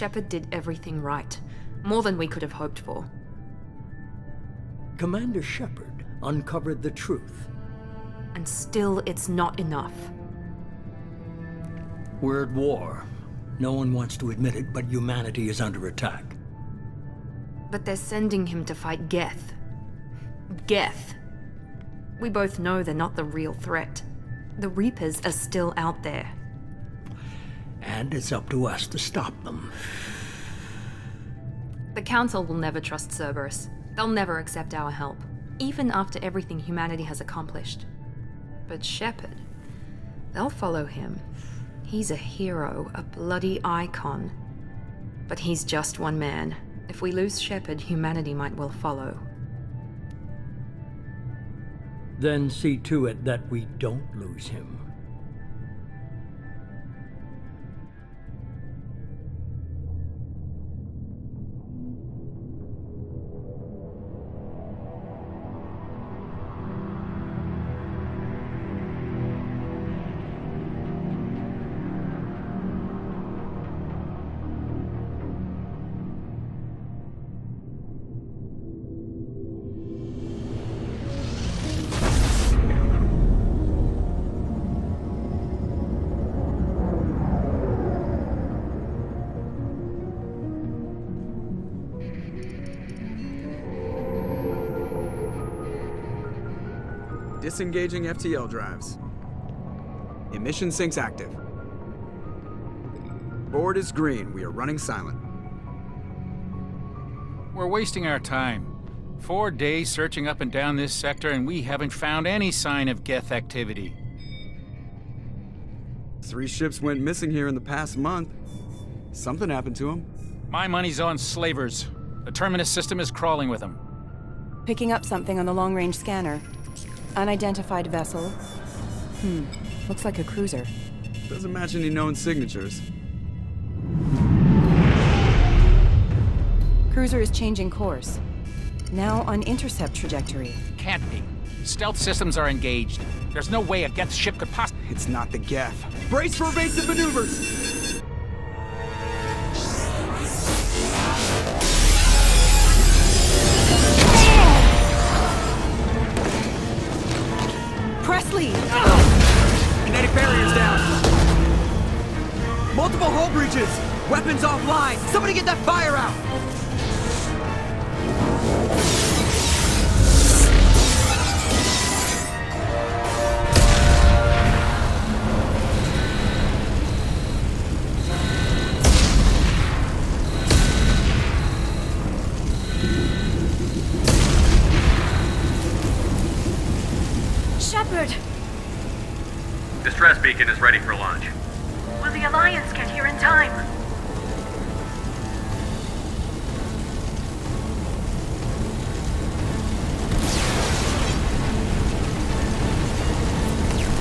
Shepard did everything right. More than we could have hoped for. Commander Shepard uncovered the truth. And still, it's not enough. We're at war. No one wants to admit it, but humanity is under attack. But they're sending him to fight Geth. Geth. We both know they're not the real threat. The Reapers are still out there. And it's up to us to stop them. The Council will never trust Cerberus. They'll never accept our help, even after everything humanity has accomplished. But Shepard, they'll follow him. He's a hero, a bloody icon. But he's just one man. If we lose Shepard, humanity might well follow. Then see to it that we don't lose him. Disengaging FTL drives. Emission sinks active. Board is green. We are running silent. We're wasting our time. 4 days searching up and down this sector, and we haven't found any sign of Geth activity. 3 ships went missing here in the past month. Something happened to them. My money's on slavers. The Terminus system is crawling with them. Picking up something on the long-range scanner. Unidentified vessel. Looks like a cruiser. Doesn't match any known signatures. Cruiser is changing course. Now on intercept trajectory. Can't be. Stealth systems are engaged. There's no way a Geth ship could possibly... It's not the Geth. Brace for evasive maneuvers! Presley! Kinetic barriers down! Multiple hull breaches! Weapons offline! Somebody get that fire out! Shepard! Distress beacon is ready for launch. Will the Alliance get here in time?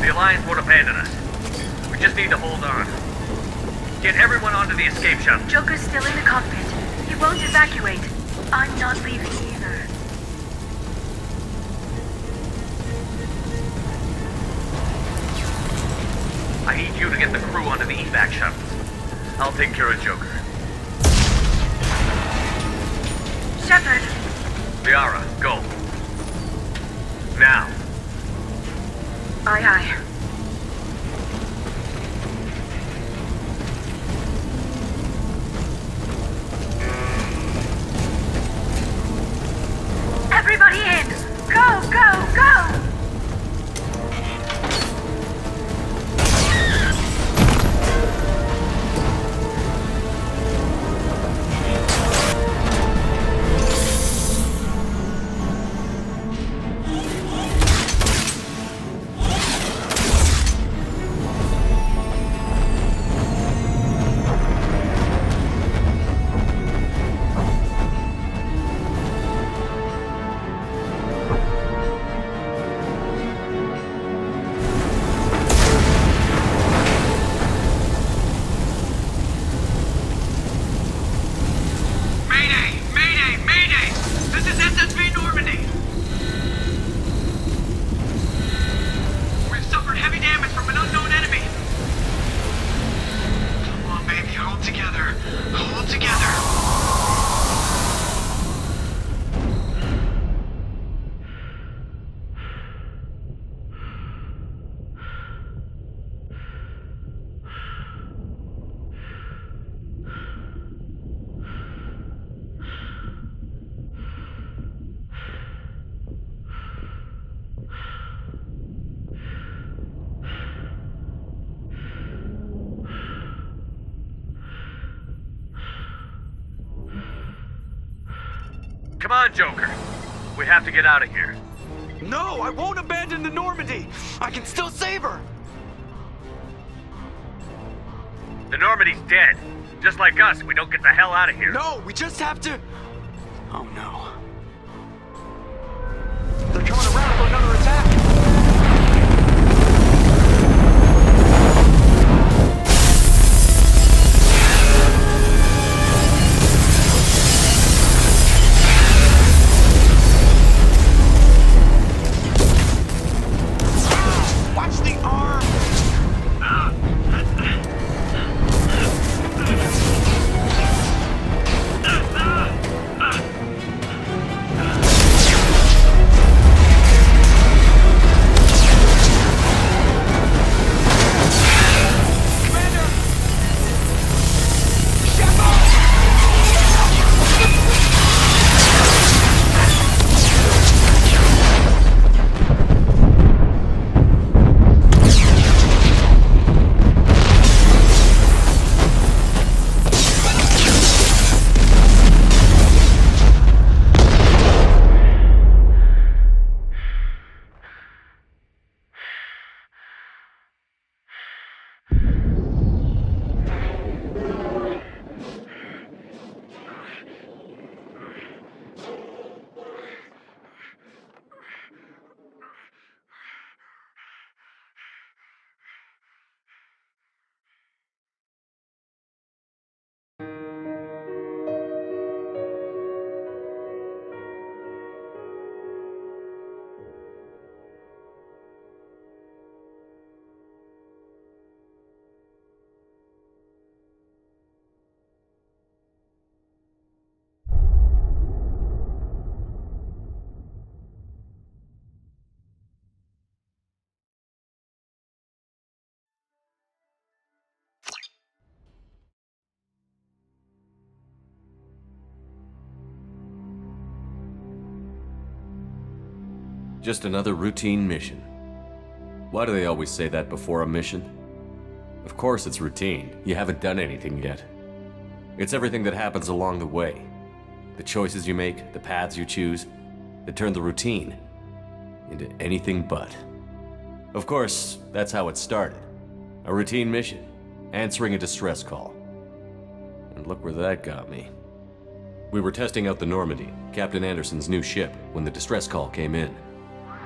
The Alliance won't abandon us. We just need to hold on. Get everyone onto the escape shuttle. Joker's still in the cockpit. He won't evacuate. I'm not leaving either. I need you to get the crew onto the evac shuttles. I'll take care of Joker. Shepard! Liara, go. Now. Aye, aye. Everybody in! Go, go, go! Come on, Joker. We have to get out of here. No, I won't abandon the Normandy. I can still save her. The Normandy's dead. Just like us, we don't get the hell out of here. No, we just have to... Oh no. They're coming around for another attack. Watch the arm! Just another routine mission. Why do they always say that before a mission? Of course it's routine. You haven't done anything yet. It's everything that happens along the way. The choices you make, the paths you choose, that turn the routine into anything but. Of course, that's how it started. A routine mission, answering a distress call. And look where that got me. We were testing out the Normandy, Captain Anderson's new ship, when the distress call came in.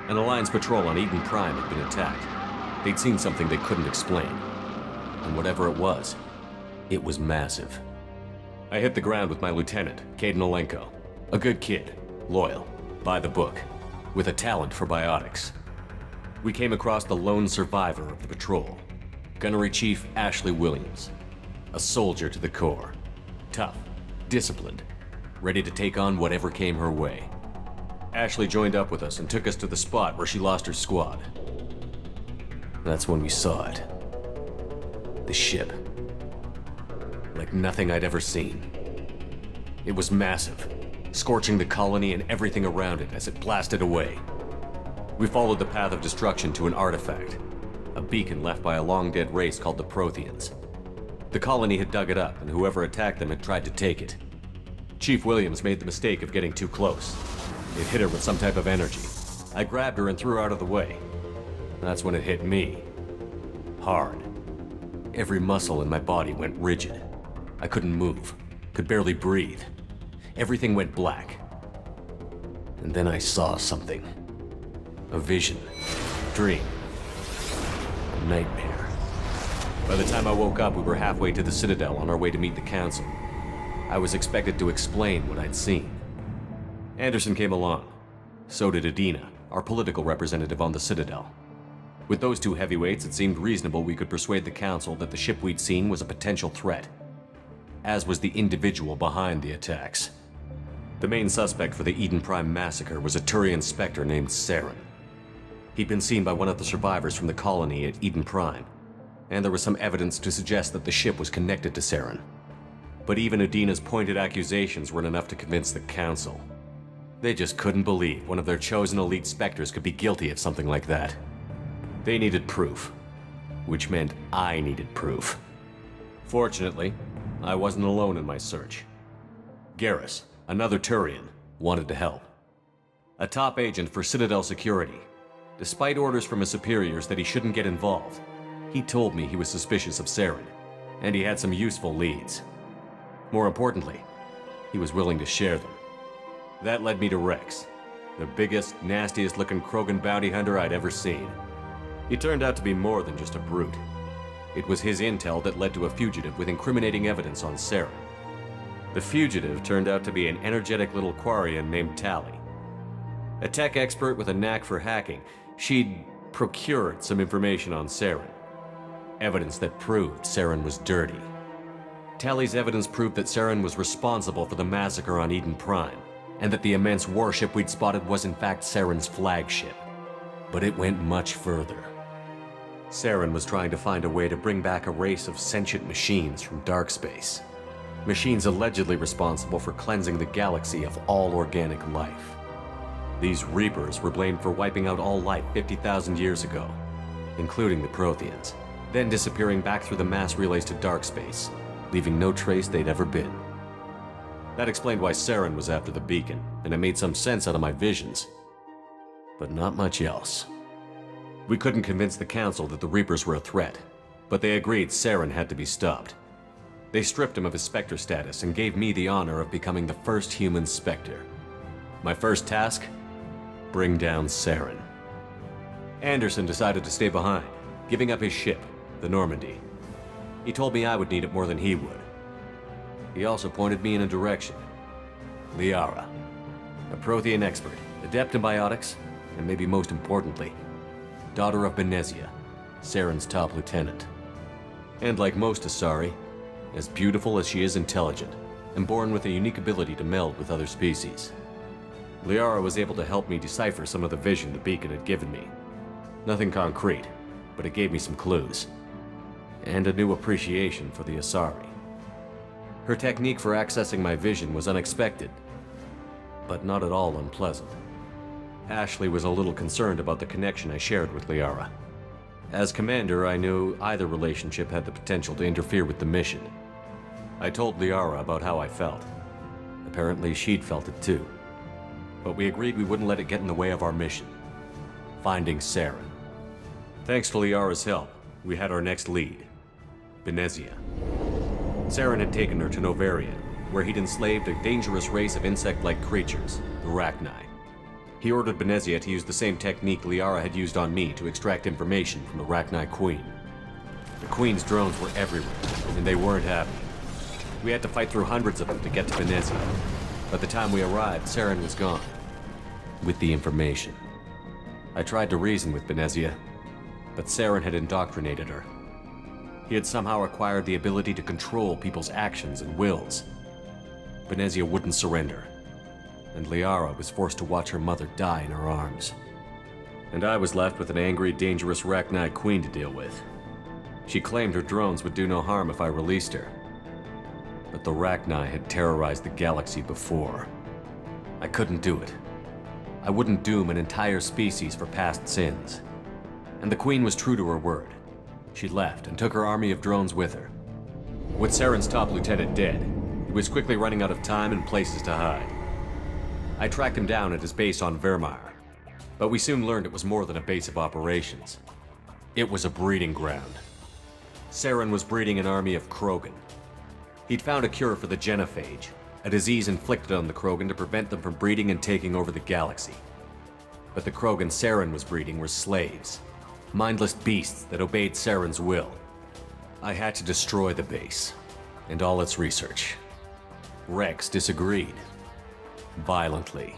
An Alliance patrol on Eden Prime had been attacked. They'd seen something they couldn't explain. And whatever it was massive. I hit the ground with my lieutenant, Caden Olenko. A good kid, loyal, by the book, with a talent for biotics. We came across the lone survivor of the patrol, Gunnery Chief Ashley Williams. A soldier to the core. Tough, disciplined, ready to take on whatever came her way. Ashley joined up with us and took us to the spot where she lost her squad. That's when we saw it. The ship. Like nothing I'd ever seen. It was massive, scorching the colony and everything around it as it blasted away. We followed the path of destruction to an artifact, a beacon left by a long-dead race called the Protheans. The colony had dug it up, and whoever attacked them had tried to take it. Chief Williams made the mistake of getting too close. It hit her with some type of energy. I grabbed her and threw her out of the way. That's when it hit me. Hard. Every muscle in my body went rigid. I couldn't move, could barely breathe. Everything went black. And then I saw something. A vision. Dream. A nightmare. By the time I woke up, we were halfway to the Citadel on our way to meet the Council. I was expected to explain what I'd seen. Anderson came along. So did Adina, our political representative on the Citadel. With those two heavyweights, it seemed reasonable we could persuade the Council that the ship we'd seen was a potential threat, as was the individual behind the attacks. The main suspect for the Eden Prime massacre was a Turian Spectre named Saren. He'd been seen by one of the survivors from the colony at Eden Prime, and there was some evidence to suggest that the ship was connected to Saren. But even Adina's pointed accusations weren't enough to convince the Council. They just couldn't believe one of their chosen elite Spectres could be guilty of something like that. They needed proof, which meant I needed proof. Fortunately, I wasn't alone in my search. Garrus, another Turian, wanted to help. A top agent for Citadel Security. Despite orders from his superiors that he shouldn't get involved, he told me he was suspicious of Saren, and he had some useful leads. More importantly, he was willing to share them. That led me to Rex, the biggest, nastiest looking Krogan bounty hunter I'd ever seen. He turned out to be more than just a brute. It was his intel that led to a fugitive with incriminating evidence on Saren. The fugitive turned out to be an energetic little Quarian named Tally. A tech expert with a knack for hacking, she'd procured some information on Saren. Evidence that proved Saren was dirty. Tally's evidence proved that Saren was responsible for the massacre on Eden Prime, and that the immense warship we'd spotted was in fact Saren's flagship. But it went much further. Saren was trying to find a way to bring back a race of sentient machines from dark space. Machines allegedly responsible for cleansing the galaxy of all organic life. These Reapers were blamed for wiping out all life 50,000 years ago, including the Protheans, then disappearing back through the mass relays to dark space, leaving no trace they'd ever been. That explained why Saren was after the beacon, and it made some sense out of my visions. But not much else. We couldn't convince the Council that the Reapers were a threat, but they agreed Saren had to be stopped. They stripped him of his Spectre status and gave me the honor of becoming the first human Spectre. My first task? Bring down Saren. Anderson decided to stay behind, giving up his ship, the Normandy. He told me I would need it more than he would. He also pointed me in a direction. Liara, a Prothean expert, adept in biotics, and maybe most importantly, daughter of Benezia, Saren's top lieutenant. And like most Asari, as beautiful as she is intelligent, and born with a unique ability to meld with other species. Liara was able to help me decipher some of the vision the beacon had given me. Nothing concrete, but it gave me some clues. And a new appreciation for the Asari. Her technique for accessing my vision was unexpected, but not at all unpleasant. Ashley was a little concerned about the connection I shared with Liara. As commander, I knew either relationship had the potential to interfere with the mission. I told Liara about how I felt. Apparently, she'd felt it too. But we agreed we wouldn't let it get in the way of our mission. Finding Saren. Thanks to Liara's help, we had our next lead. Benezia. Saren had taken her to Novaria, where he'd enslaved a dangerous race of insect-like creatures, the Rachni. He ordered Benezia to use the same technique Liara had used on me to extract information from the Rachni Queen. The Queen's drones were everywhere, and they weren't happy. We had to fight through hundreds of them to get to Benezia. By the time we arrived, Saren was gone. With the information. I tried to reason with Benezia, but Saren had indoctrinated her. He had somehow acquired the ability to control people's actions and wills. Benezia wouldn't surrender, and Liara was forced to watch her mother die in her arms. And I was left with an angry, dangerous Rachni Queen to deal with. She claimed her drones would do no harm if I released her. But the Rachni had terrorized the galaxy before. I couldn't do it. I wouldn't doom an entire species for past sins. And the Queen was true to her word. She left and took her army of drones with her. With Saren's top lieutenant dead, he was quickly running out of time and places to hide. I tracked him down at his base on Vermeer, but we soon learned it was more than a base of operations. It was a breeding ground. Saren was breeding an army of Krogan. He'd found a cure for the genophage, a disease inflicted on the Krogan to prevent them from breeding and taking over the galaxy. But the Krogan Saren was breeding were slaves, mindless beasts that obeyed Saren's will. I had to destroy the base, and all its research. Rex disagreed. Violently.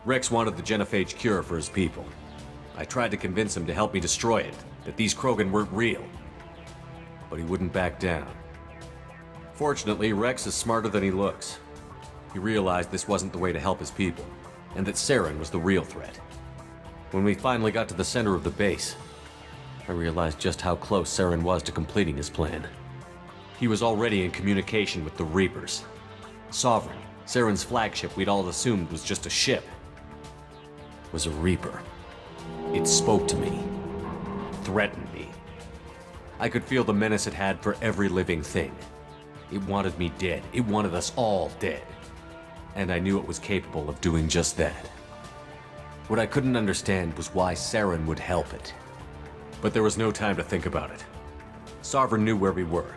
Rex wanted the genophage cure for his people. I tried to convince him to help me destroy it, that these Krogan weren't real. But he wouldn't back down. Fortunately, Rex is smarter than he looks. He realized this wasn't the way to help his people, and that Saren was the real threat. When we finally got to the center of the base, I realized just how close Saren was to completing his plan. He was already in communication with the Reapers. Sovereign, Saren's flagship we'd all assumed was just a ship, was a Reaper. It spoke to me, threatened me. I could feel the menace it had for every living thing. It wanted me dead. It wanted us all dead. and I knew it was capable of doing just that. What I couldn't understand was why Saren would help it. But there was no time to think about it. Sovereign knew where we were.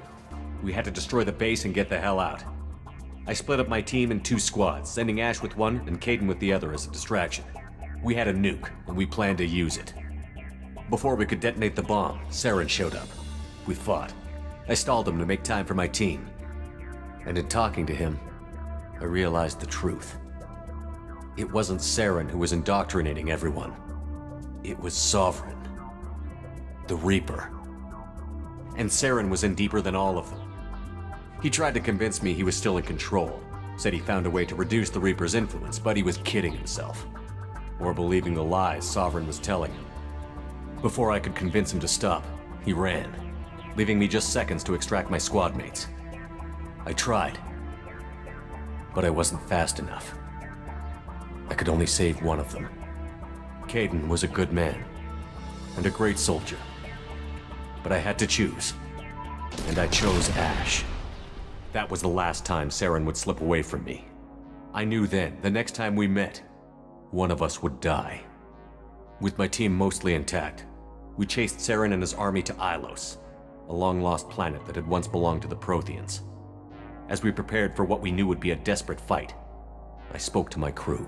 We had to destroy the base and get the hell out. I split up my team in 2 squads, sending Ash with one and Caden with the other as a distraction. We had a nuke, and we planned to use it. Before we could detonate the bomb, Saren showed up. We fought. I stalled him to make time for my team. And in talking to him, I realized the truth. It wasn't Saren who was indoctrinating everyone. It was Sovereign. The Reaper. And Saren was in deeper than all of them. He tried to convince me he was still in control, said he found a way to reduce the Reaper's influence, but he was kidding himself. Or believing the lies Sovereign was telling him. Before I could convince him to stop, he ran, leaving me just seconds to extract my squad mates. I tried, but I wasn't fast enough. I could only save one of them. Caden was a good man, and a great soldier. But I had to choose, and I chose Ash. That was the last time Saren would slip away from me. I knew then, the next time we met, one of us would die. With my team mostly intact, we chased Saren and his army to Ilos, a long-lost planet that had once belonged to the Protheans. As we prepared for what we knew would be a desperate fight, I spoke to my crew.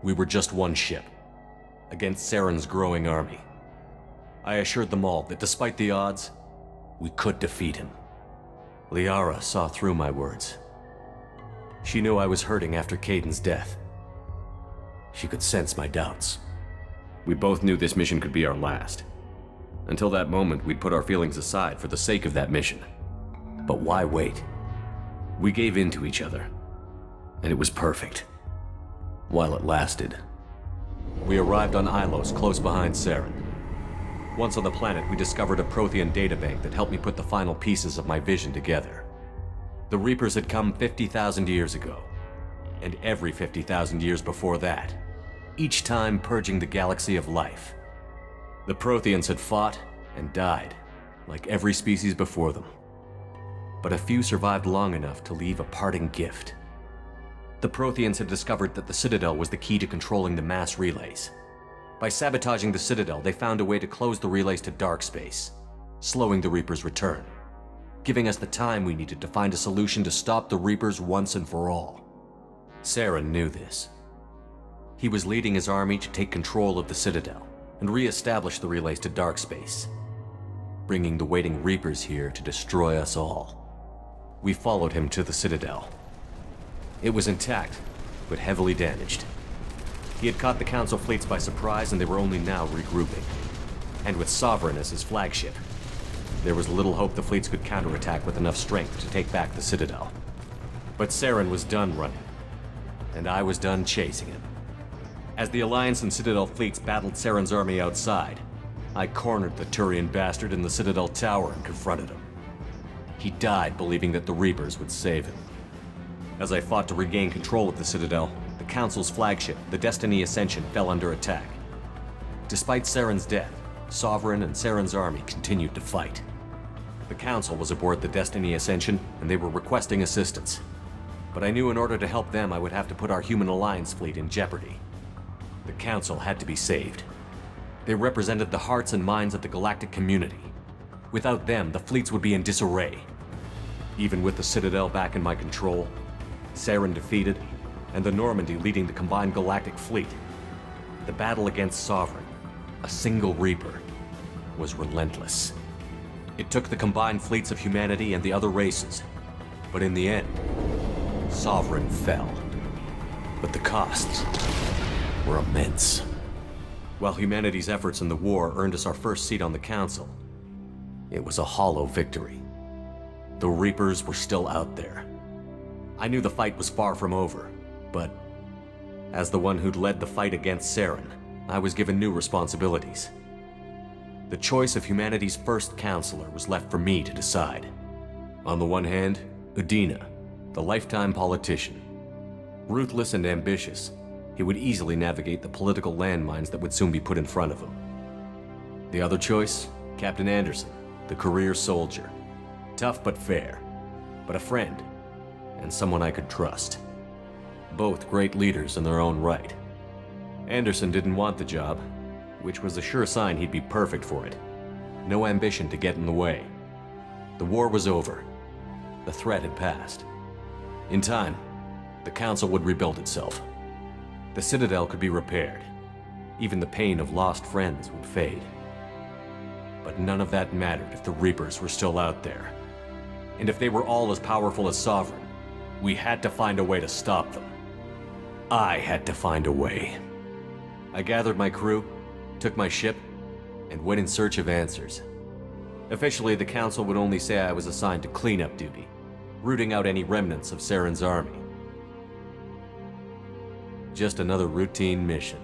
We were just one ship, against Saren's growing army. I assured them all that despite the odds, we could defeat him. Liara saw through my words. She knew I was hurting after Caden's death. She could sense my doubts. We both knew this mission could be our last. Until that moment, we'd put our feelings aside for the sake of that mission. But why wait? We gave in to each other, and it was perfect. While it lasted. We arrived on Ilos, close behind Saren. Once on the planet, we discovered a Prothean databank that helped me put the final pieces of my vision together. The Reapers had come 50,000 years ago, and every 50,000 years before that, each time purging the galaxy of life. The Protheans had fought and died, like every species before them. But a few survived long enough to leave a parting gift. The Protheans had discovered that the Citadel was the key to controlling the mass relays. By sabotaging the Citadel, they found a way to close the relays to dark space, slowing the Reaper's return, giving us the time we needed to find a solution to stop the Reapers once and for all. Saren knew this. He was leading his army to take control of the Citadel and re-establish the relays to dark space, bringing the waiting Reapers here to destroy us all. We followed him to the Citadel. It was intact, but heavily damaged. He had caught the Council fleets by surprise, and they were only now regrouping. And with Sovereign as his flagship, there was little hope the fleets could counterattack with enough strength to take back the Citadel. But Saren was done running, and I was done chasing him. As the Alliance and Citadel fleets battled Saren's army outside, I cornered the Turian bastard in the Citadel tower and confronted him. He died believing that the Reapers would save him. As I fought to regain control of the Citadel, the Council's flagship, the Destiny Ascension, fell under attack. Despite Saren's death, Sovereign and Saren's army continued to fight. The Council was aboard the Destiny Ascension, and they were requesting assistance. But I knew in order to help them, I would have to put our human Alliance fleet in jeopardy. The Council had to be saved. They represented the hearts and minds of the galactic community. Without them, the fleets would be in disarray. Even with the Citadel back in my control, Saren defeated, and the Normandy leading the combined galactic fleet, the battle against Sovereign, a single Reaper, was relentless. It took the combined fleets of humanity and the other races, but in the end, Sovereign fell. But the costs were immense. While humanity's efforts in the war earned us our first seat on the Council, it was a hollow victory. The Reapers were still out there. I knew the fight was far from over, but as the one who'd led the fight against Saren, I was given new responsibilities. The choice of humanity's first counselor was left for me to decide. On the one hand, Udina, the lifetime politician. Ruthless and ambitious, he would easily navigate the political landmines that would soon be put in front of him. The other choice, Captain Anderson, the career soldier. Tough but fair, but a friend, and someone I could trust. Both great leaders in their own right. Anderson didn't want the job, which was a sure sign he'd be perfect for it. No ambition to get in the way. The war was over. The threat had passed. In time, the Council would rebuild itself. The Citadel could be repaired. Even the pain of lost friends would fade. But none of that mattered if the Reapers were still out there. And if they were all as powerful as Sovereign, we had to find a way to stop them. I had to find a way. I gathered my crew, took my ship, and went in search of answers. Officially, the Council would only say I was assigned to cleanup duty, rooting out any remnants of Saren's army. Just another routine mission.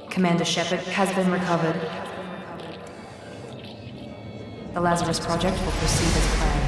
Commander Shepard has been recovered. The Lazarus Project will proceed as planned.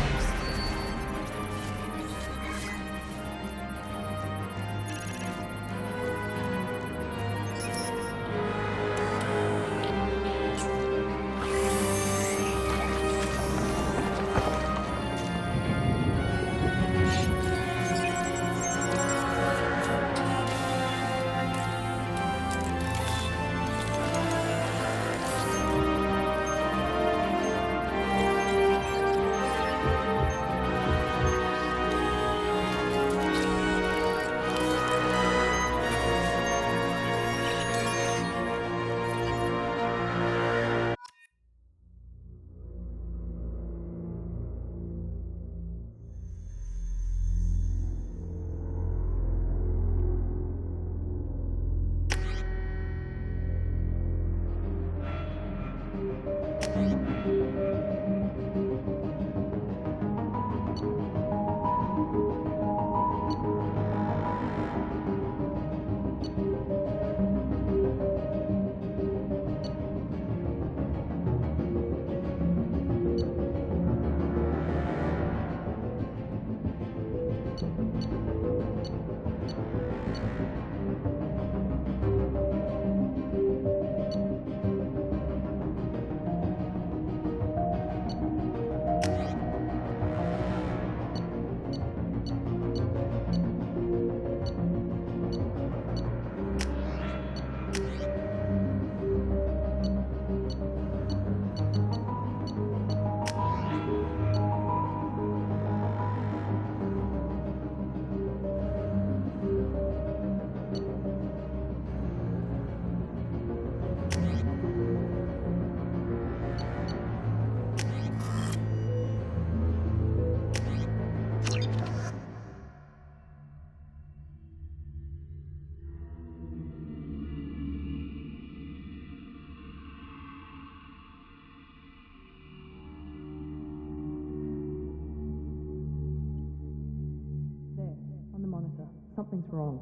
Something's wrong.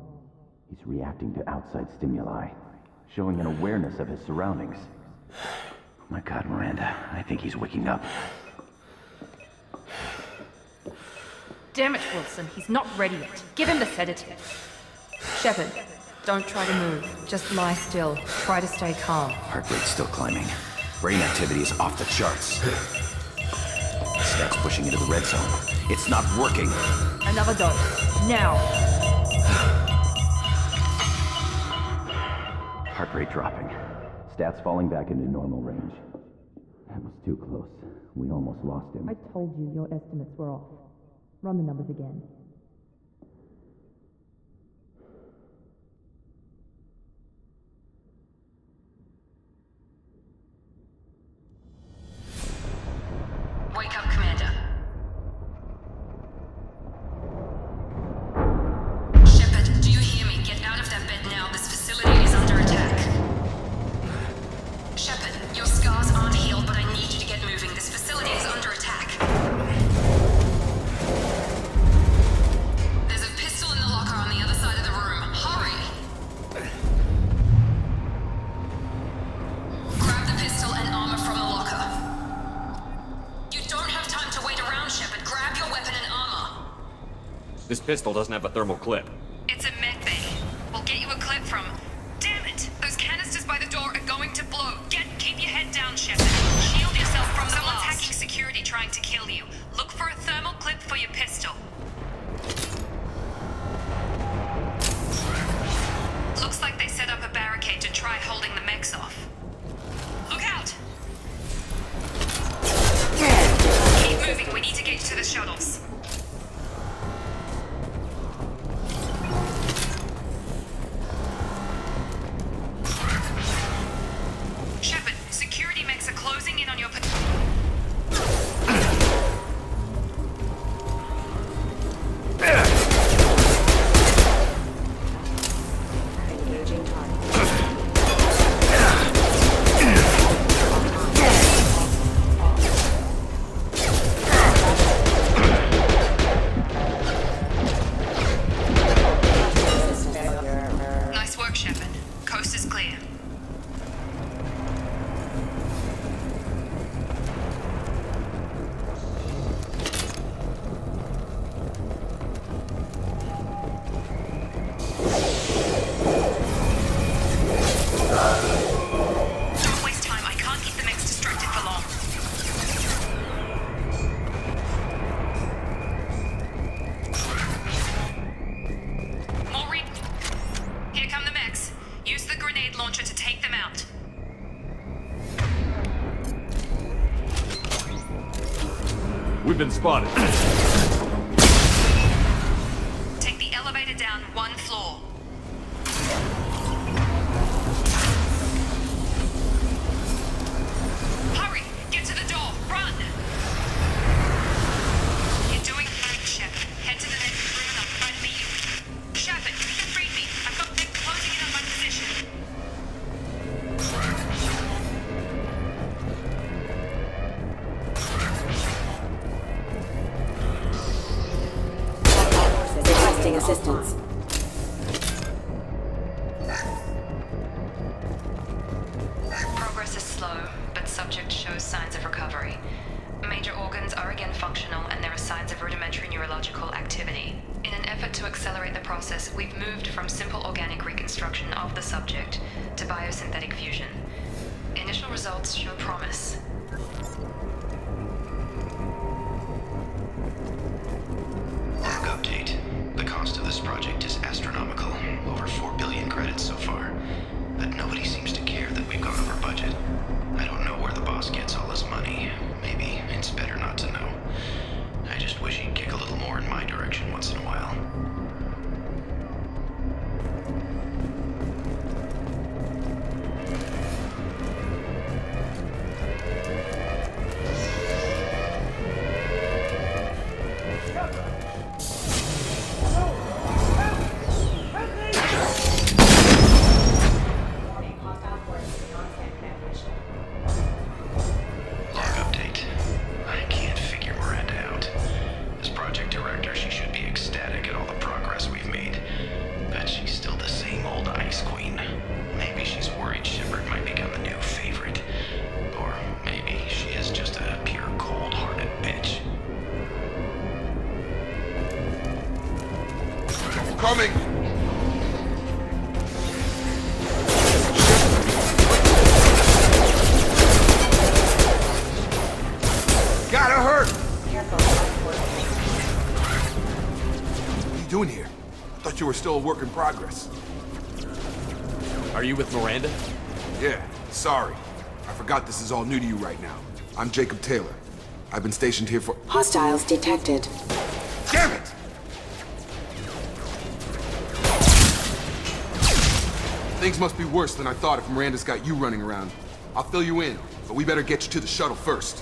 He's reacting to outside stimuli, showing an awareness of his surroundings. Oh my God, Miranda, I think he's waking up. Damn it, Wilson, he's not ready yet. Give him the sedative. Shepard, don't try to move. Just lie still. Try to stay calm. Heart rate's still climbing. Brain activity is off the charts. Stats pushing into the red zone. It's not working. Another dose. Now. Heart rate dropping. Stats falling back into normal range. That was too close. We almost lost him. I told you your estimates were off. Run the numbers again. Wake up, Commander. Shepard, do you hear me? Get out of that bed now. This facility is under attack. Shepard, your scars aren't healed, but I need you to get moving. This facility is under attack. There's a pistol in the locker on the other side of the room. Hurry! Grab the pistol and armor from the locker. You don't have time to wait around, Shepard. Grab your weapon and armor. This pistol doesn't have a thermal clip. It's a med bay. We'll get you a clip from... Damn it! Those canisters by the door are going to blow. Keep your head down, Shepard. Shield yourself from the blast. Someone's hacking security trying to kill you. Look for a thermal clip for your pistol. Looks like they set up a barricade to try holding the mechs off. Look out! Keep moving, we need to get to the shuttles. Shepard, security mechs are closing in on your... Nice work, Shepard. Coast is clear. Don't waste time. I can't keep the mechs distracted for long. Maureen, here come the mechs. Use the grenade launcher to take them out. We've been spotted. Take the elevator down one floor. Hurry! Get to the door! Run! You're doing fine, Shepard. Head to the next room and I'll try to meet you. Shepard, you can read me. I've got them closing in on my position. Requesting assistance. Progress is slow, but subject shows signs of recovery. Major organs are again functional, and there are signs of rudimentary neurological activity. In an effort to accelerate the process, we've moved from simple organic reconstruction of the subject to biosynthetic fusion. Initial results show promise. Log update. The cost of this project is astronomical. Over 4 billion credits so far. But nobody seems to care that we've gone over budget. I don't know where the boss gets all his money. Maybe it's better not to know. I just wish he'd kick a little more in my direction once in a while. Log update. I can't figure Miranda out. As project director, she should be ecstatic at all the progress we've made. But she's still the same old ice queen. Maybe she's worried Shepard might become the new favorite. Or maybe she is just a pure cold-hearted bitch. Coming! Gotta hurt! What are you doing here? I thought you were still a work in progress. Are you with Miranda? Yeah, sorry. I forgot this is all new to you right now. I'm Jacob Taylor. I've been stationed here for... Hostiles detected. Damn it! Things must be worse than I thought if Miranda's got you running around. I'll fill you in, but we better get you to the shuttle first.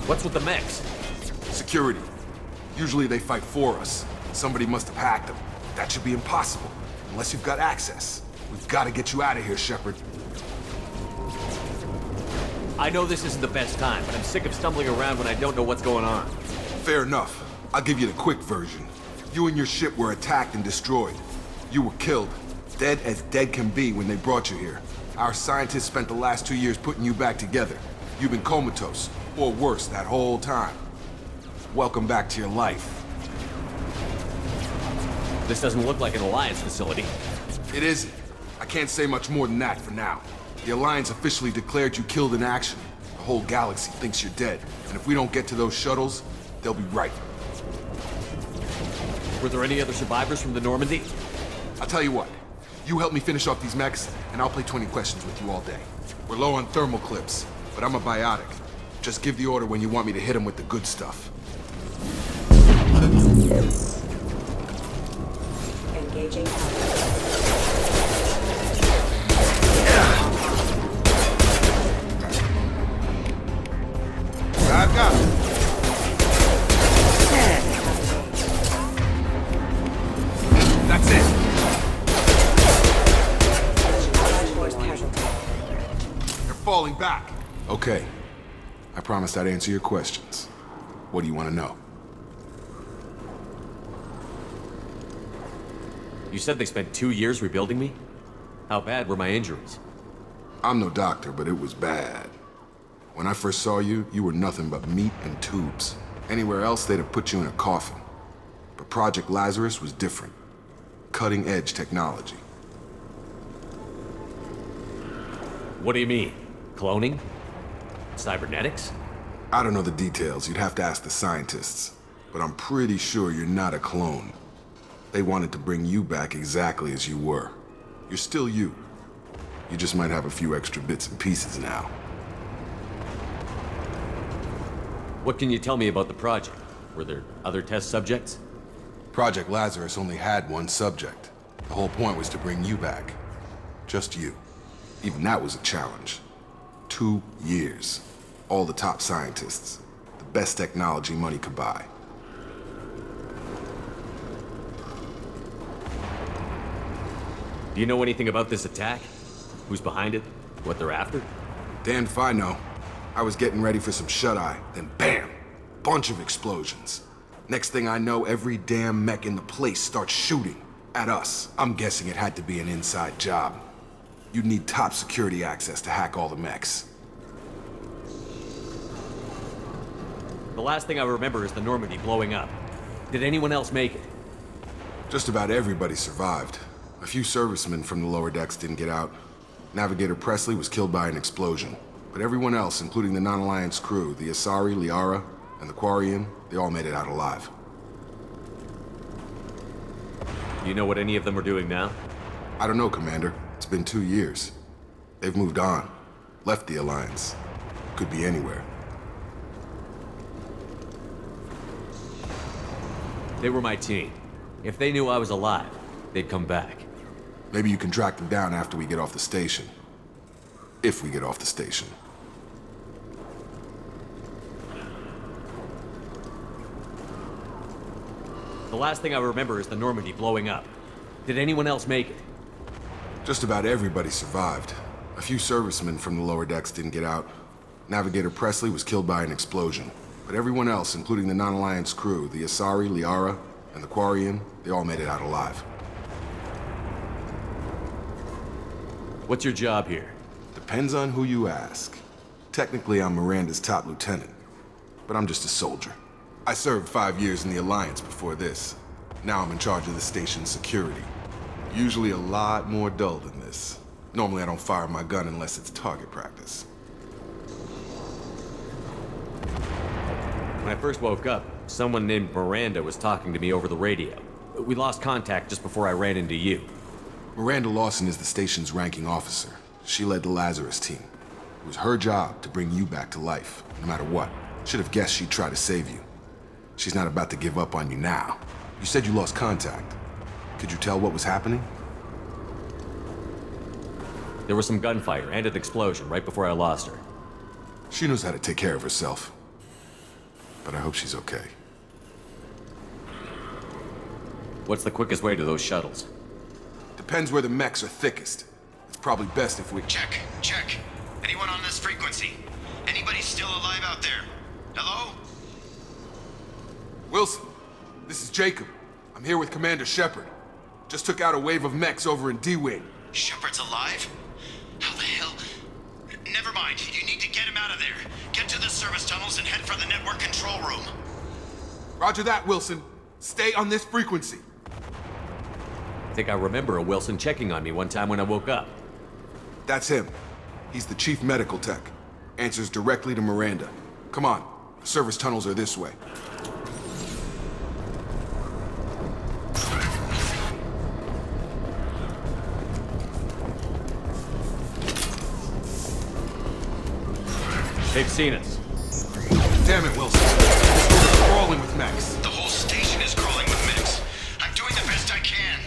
What's with the mechs? Security. Usually they fight for us. Somebody must have hacked them. That should be impossible, unless you've got access. We've got to get you out of here, Shepard. I know this isn't the best time, but I'm sick of stumbling around when I don't know what's going on. Fair enough. I'll give you the quick version. You and your ship were attacked and destroyed. You were killed. Dead as dead can be when they brought you here. Our scientists spent the last 2 years putting you back together. You've been comatose, or worse, that whole time. welcome back to your life. This doesn't look like an Alliance facility. It isn't. I can't say much more than that for now. The Alliance officially declared you killed in action. The whole galaxy thinks you're dead. And if we don't get to those shuttles, they'll be right. Were there any other survivors from the Normandy? I'll tell you what. You help me finish off these mechs, and I'll play 20 questions with you all day. We're low on thermal clips, but I'm a biotic. Just give the order when you want me to hit them with the good stuff. Engaging. Back up. That's it. They're falling back. Okay. I promised I'd answer your questions. What do you want to know? You said they spent 2 years rebuilding me? How bad were my injuries? I'm no doctor, but it was bad. When I first saw you, you were nothing but meat and tubes. Anywhere else, they'd have put you in a coffin. But Project Lazarus was different. Cutting-edge technology. What do you mean? Cloning? Cybernetics? I don't know the details. You'd have to ask the scientists. But I'm pretty sure you're not a clone. They wanted to bring you back exactly as you were. You're still you. You just might have a few extra bits and pieces now. What can you tell me about the project? Were there other test subjects? Project Lazarus only had one subject. The whole point was to bring you back. Just you. Even that was a challenge. 2 years. All the top scientists. The best technology money could buy. Do you know anything about this attack? Who's behind it? What they're after? Damned if I know. I was getting ready for some shut-eye, then bam! Bunch of explosions. Next thing I know, every damn mech in the place starts shooting at us. I'm guessing it had to be an inside job. You'd need top security access to hack all the mechs. The last thing I remember is the Normandy blowing up. Did anyone else make it? Just about everybody survived. A few servicemen from the lower decks didn't get out. Navigator Presley was killed by an explosion. But everyone else, including the non-Alliance crew, the Asari, Liara, and the Quarian, they all made it out alive. Do you know what any of them are doing now? I don't know, Commander. It's been 2 years. They've moved on. Left the Alliance. Could be anywhere. They were my team. If they knew I was alive, they'd come back. Maybe you can track them down after we get off the station. If we get off the station. The last thing I remember is the Normandy blowing up. Did anyone else make it? Just about everybody survived. A few servicemen from the lower decks didn't get out. Navigator Presley was killed by an explosion. But everyone else, including the non-Alliance crew, the Asari, Liara, and the Quarian, they all made it out alive. What's your job here? Depends on who you ask. Technically, I'm Miranda's top lieutenant. But I'm just a soldier. I served 5 years in the Alliance before this. Now I'm in charge of the station's security. Usually a lot more dull than this. Normally I don't fire my gun unless it's target practice. When I first woke up, someone named Miranda was talking to me over the radio. We lost contact just before I ran into you. Miranda Lawson is the station's ranking officer. She led the Lazarus team. It was her job to bring you back to life, no matter what. Should have guessed she'd try to save you. She's not about to give up on you now. You said you lost contact. Could you tell what was happening? There was some gunfire and an explosion right before I lost her. She knows how to take care of herself. But I hope she's okay. What's the quickest way to those shuttles? Depends where the mechs are thickest. It's probably best if we... Check. Anyone on this frequency? Anybody still alive out there? Hello? Wilson, this is Jacob. I'm here with Commander Shepard. Just took out a wave of mechs over in D-Wing. Shepard's alive? How the hell? Never mind. You need to get him out of there. Get to the service tunnels and head for the network control room. Roger that, Wilson. Stay on this frequency. I think I remember a Wilson checking on me one time when I woke up. That's him. He's the chief medical tech. Answers directly to Miranda. Come on. The service tunnels are this way. They've seen us. Damn it, Wilson. This room is crawling with mechs. The whole station is crawling with mechs. I'm doing the best I can.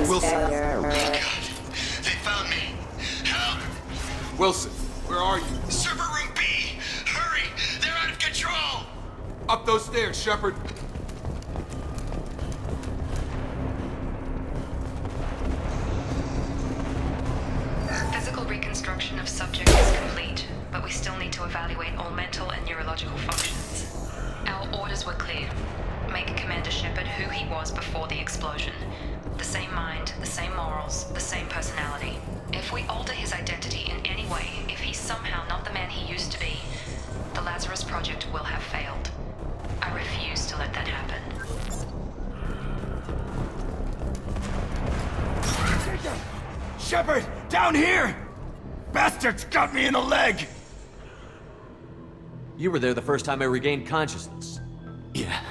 Wilson. Oh my God. They found me. Help! Wilson, where are you? Server room B! Hurry! They're out of control! Up those stairs, Shepard. Physical reconstruction of subject is complete, but we still need to evaluate all mental and neurological functions. Our orders were clear. Make Commander Shepard who he was before the explosion. The same mind, the same morals, the same personality. If we alter his identity in any way, if he's somehow not the man he used to be, the Lazarus Project will have failed. I refuse to let that happen. Shepard, down here! Bastards got me in the leg! You were there the first time I regained consciousness. Yeah,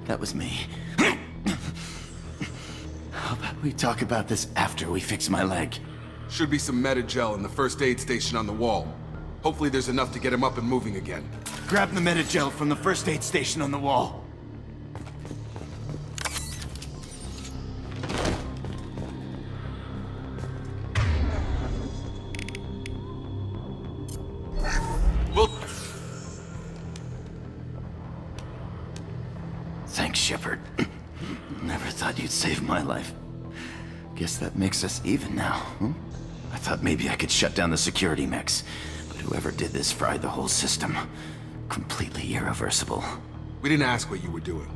that was me. How about we talk about this after we fix my leg? Should be some Metagel in the first aid station on the wall. Hopefully there's enough to get him up and moving again. Grab the Metagel from the first aid station on the wall. Thanks, Shepard. Never thought you'd save my life. Guess that makes us even now, hmm? I thought maybe I could shut down the security mechs, but whoever did this fried the whole system. Completely irreversible. We didn't ask what you were doing.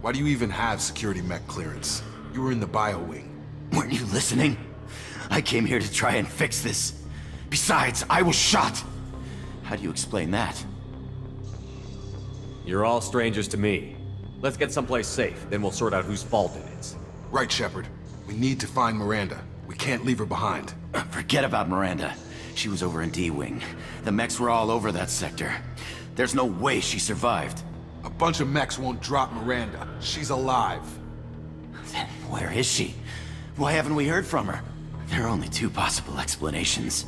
Why do you even have security mech clearance? You were in the bio wing. Weren't you listening? I came here to try and fix this. Besides, I was shot. How do you explain that? You're all strangers to me. Let's get someplace safe, then we'll sort out whose fault it is. Right, Shepard. We need to find Miranda. We can't leave her behind. Forget about Miranda. She was over in D-Wing. The mechs were all over that sector. There's no way she survived. A bunch of mechs won't drop Miranda. She's alive. Then where is she? Why haven't we heard from her? There are only two possible explanations.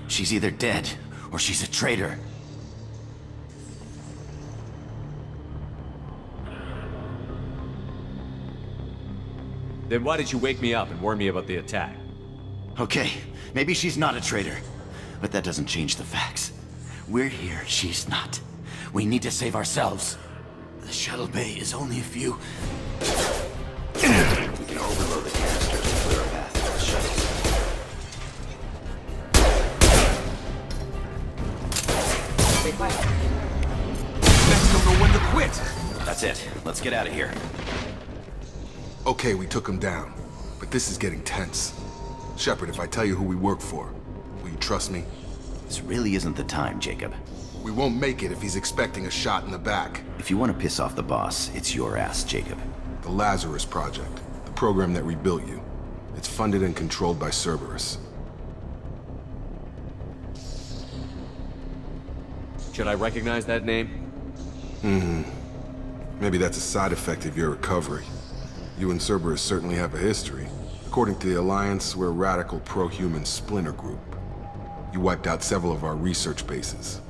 She's either dead, or she's a traitor. Then why did you wake me up and warn me about the attack? Okay, maybe she's not a traitor, but that doesn't change the facts. We're here, she's not. We need to save ourselves. The shuttle bay is only a few... We can overload the canisters to clear a path to the shuttles. Mechs don't know when to quit! That's it. Let's get out of here. Okay, we took him down, but this is getting tense. Shepard, if I tell you who we work for, will you trust me? This really isn't the time, Jacob. We won't make it if he's expecting a shot in the back. If you want to piss off the boss, it's your ass, Jacob. The Lazarus Project, the program that rebuilt you. It's funded and controlled by Cerberus. Should I recognize that name? Maybe that's a side effect of your recovery. You and Cerberus certainly have a history. According to the Alliance, we're a radical pro-human splinter group. You wiped out several of our research bases.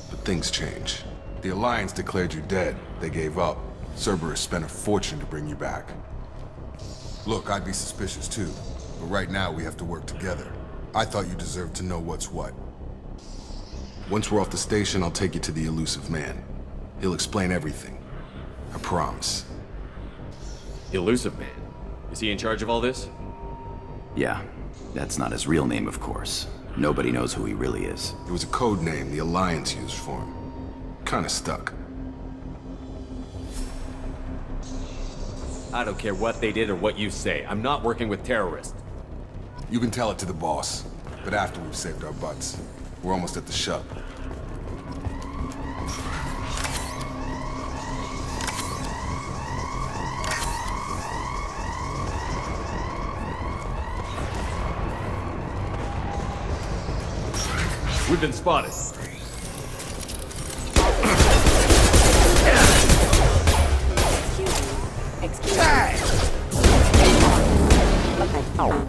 But things change. The Alliance declared you dead. They gave up. Cerberus spent a fortune to bring you back. Look, I'd be suspicious too. But right now, we have to work together. I thought you deserved to know what's what. Once we're off the station, I'll take you to the elusive man. He'll explain everything. I promise. Elusive Man? Is he in charge of all this? Yeah, that's not his real name, of course. Nobody knows who he really is. It was a code name the Alliance used for him. Kinda stuck. I don't care what they did or what you say. I'm not working with terrorists. You can tell it to the boss, but after we've saved our butts. We're almost at the shuttle. We've been spotted. Excuse me. Oh.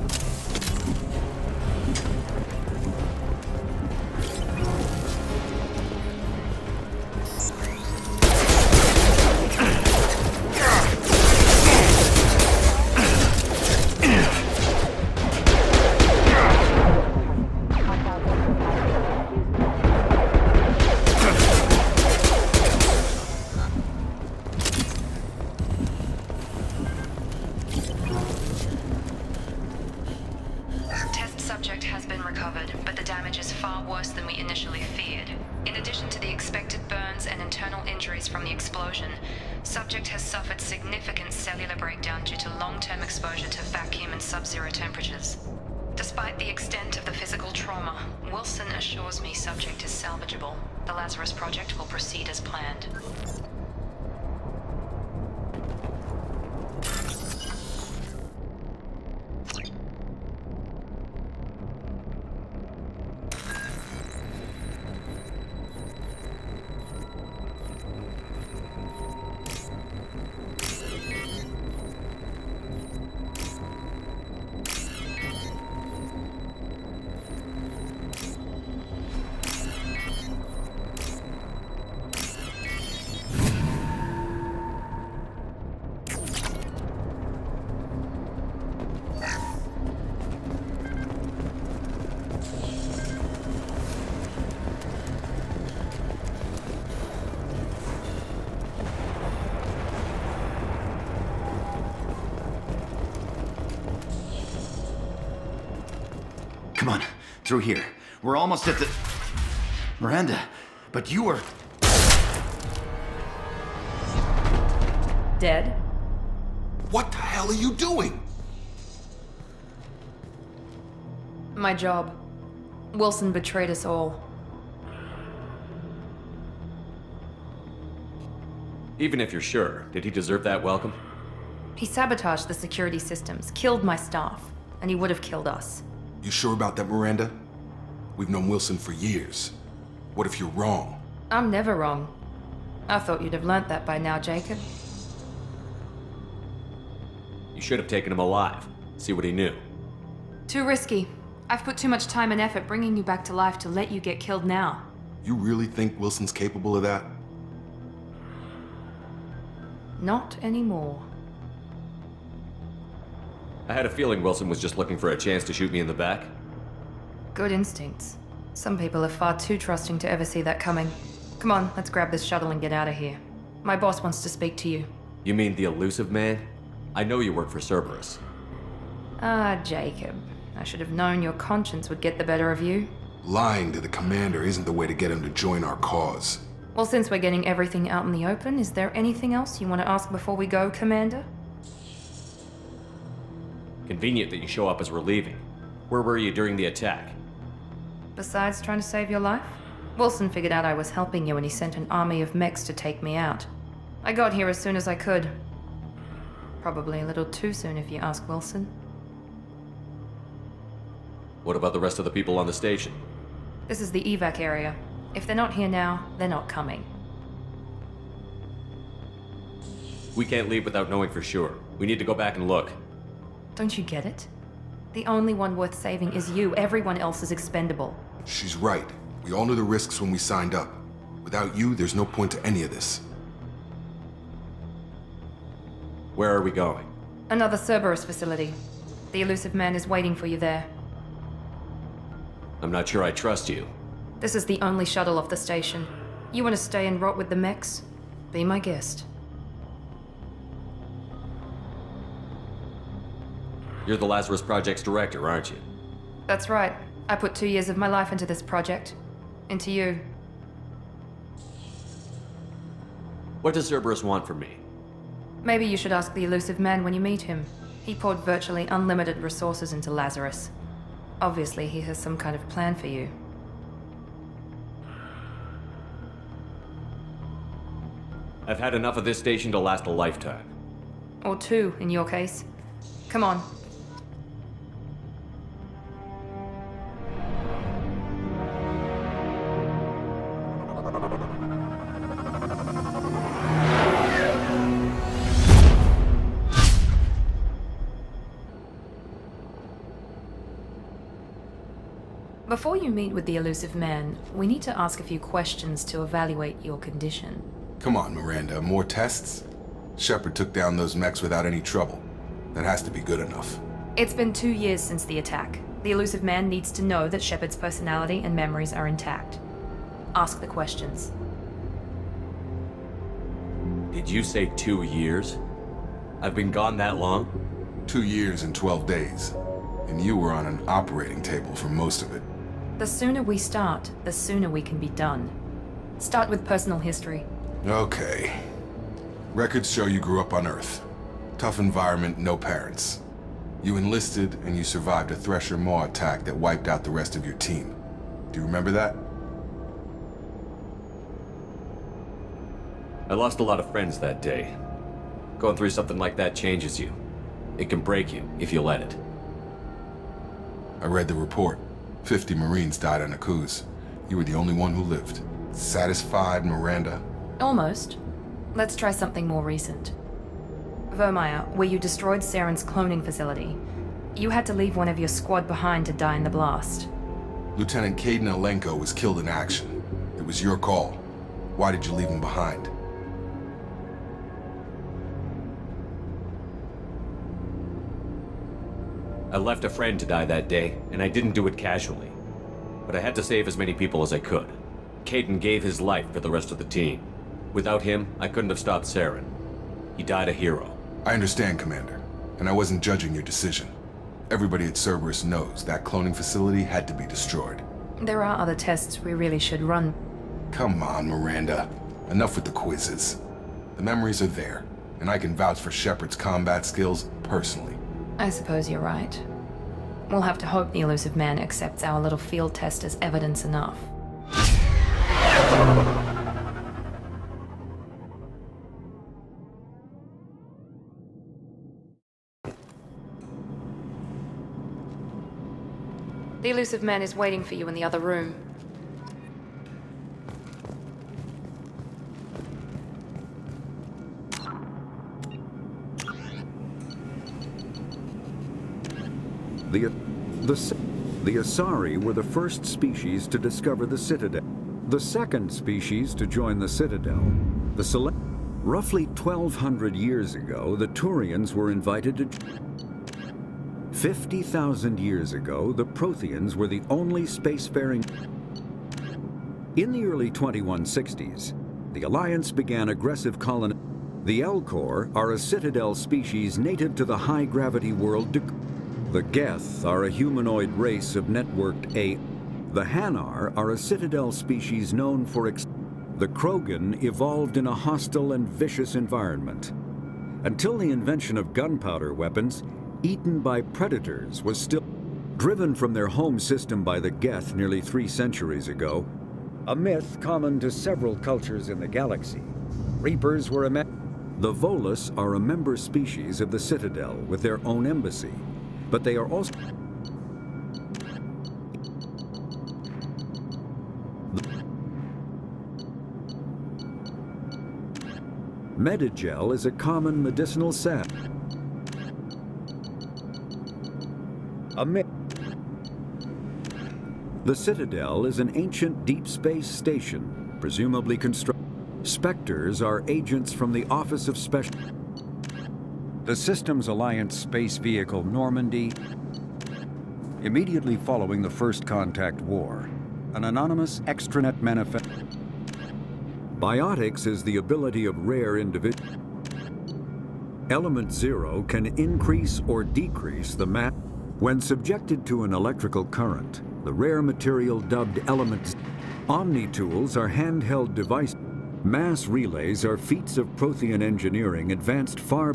Subject has been recovered, but the damage is far worse than we initially feared. In addition to the expected burns and internal injuries from the explosion, subject has suffered significant cellular breakdown due to long-term exposure to vacuum and sub-zero temperatures. Despite the extent of the physical trauma, Wilson assures me subject is salvageable. The Lazarus Project will proceed as planned. Come on, through here. We're almost at the... Miranda, but you were... Dead? What the hell are you doing? My job. Wilson betrayed us all. Even if you're sure, did he deserve that welcome? He sabotaged the security systems, killed my staff, and he would have killed us. You sure about that, Miranda? We've known Wilson for years. What if you're wrong? I'm never wrong. I thought you'd have learnt that by now, Jacob. You should have taken him alive. See what he knew. Too risky. I've put too much time and effort bringing you back to life to let you get killed now. You really think Wilson's capable of that? Not anymore. I had a feeling Wilson was just looking for a chance to shoot me in the back. Good instincts. Some people are far too trusting to ever see that coming. Come on, let's grab this shuttle and get out of here. My boss wants to speak to you. You mean the elusive man? I know you work for Cerberus. Ah, Jacob. I should have known your conscience would get the better of you. Lying to the commander isn't the way to get him to join our cause. Well, since we're getting everything out in the open, is there anything else you want to ask before we go, Commander? Convenient that you show up as we're leaving. Where were you during the attack? Besides trying to save your life? Wilson figured out I was helping you and he sent an army of mechs to take me out. I got here as soon as I could. Probably a little too soon if you ask Wilson. What about the rest of the people on the station? This is the evac area. If they're not here now, they're not coming. We can't leave without knowing for sure. We need to go back and look. Don't you get it? The only one worth saving is you. Everyone else is expendable. She's right. We all knew the risks when we signed up. Without you, there's no point to any of this. Where are we going? Another Cerberus facility. The elusive man is waiting for you there. I'm not sure I trust you. This is the only shuttle off the station. You want to stay and rot with the mechs? Be my guest. You're the Lazarus Project's director, aren't you? That's right. I put 2 years of my life into this project. Into you. What does Cerberus want from me? Maybe you should ask the elusive man when you meet him. He poured virtually unlimited resources into Lazarus. Obviously, he has some kind of plan for you. I've had enough of this station to last a lifetime. Or two, in your case. Come on. Before you meet with the elusive man, we need to ask a few questions to evaluate your condition. Come on, Miranda, more tests? Shepard took down those mechs without any trouble. That has to be good enough. It's been 2 years since the attack. The elusive man needs to know that Shepard's personality and memories are intact. Ask the questions. Did you say 2 years? I've been gone that long? 2 years and 12 days. And you were on an operating table for most of it. The sooner we start, the sooner we can be done. Start with personal history. Okay. Records show you grew up on Earth. Tough environment, no parents. You enlisted and you survived a Thresher Maw attack that wiped out the rest of your team. Do you remember that? I lost a lot of friends that day. Going through something like that changes you. It can break you if you let it. I read the report. 50 Marines died on Akuz. You were the only one who lived. Satisfied, Miranda? Almost. Let's try something more recent. Vermeer, where you destroyed Saren's cloning facility. You had to leave one of your squad behind to die in the blast. Lieutenant Caden Alenko was killed in action. It was your call. Why did you leave him behind? I left a friend to die that day, and I didn't do it casually. But I had to save as many people as I could. Caden gave his life for the rest of the team. Without him, I couldn't have stopped Saren. He died a hero. I understand, Commander. And I wasn't judging your decision. Everybody at Cerberus knows that cloning facility had to be destroyed. There are other tests we really should run. Come on, Miranda. Enough with the quizzes. The memories are there, and I can vouch for Shepard's combat skills personally. I suppose you're right. We'll have to hope the elusive man accepts our little field test as evidence enough. The elusive man is waiting for you in the other room. The Asari were the first species to discover the Citadel. The second species to join the Citadel, roughly 1,200 years ago, the Turians were invited to... 50,000 years ago, the Protheans were the only spacefaring... In the early 2160s, the Alliance began aggressive colony... The Elcor are a Citadel species native to the high-gravity world... The Geth are a humanoid race of networked A. The Hanar are a Citadel species known for The Krogan evolved in a hostile and vicious environment. Until the invention of gunpowder weapons, eaten by predators was still driven from their home system by the Geth nearly 3 centuries ago. A myth common to several cultures in the galaxy. Reapers were The Volus are a member species of the Citadel with their own embassy. But they are also... Medigel is a common medicinal sap. The Citadel is an ancient deep space station, presumably constructed. Spectres are agents from the Office of Special... The Systems Alliance space vehicle Normandy. Immediately following the First Contact War, an anonymous extranet manifest. Biotics is the ability of rare individuals. Element 0 can increase or decrease the mass. When subjected to an electrical current, the rare material dubbed Element Omni-tools are handheld devices. Mass relays are feats of Prothean engineering advanced far...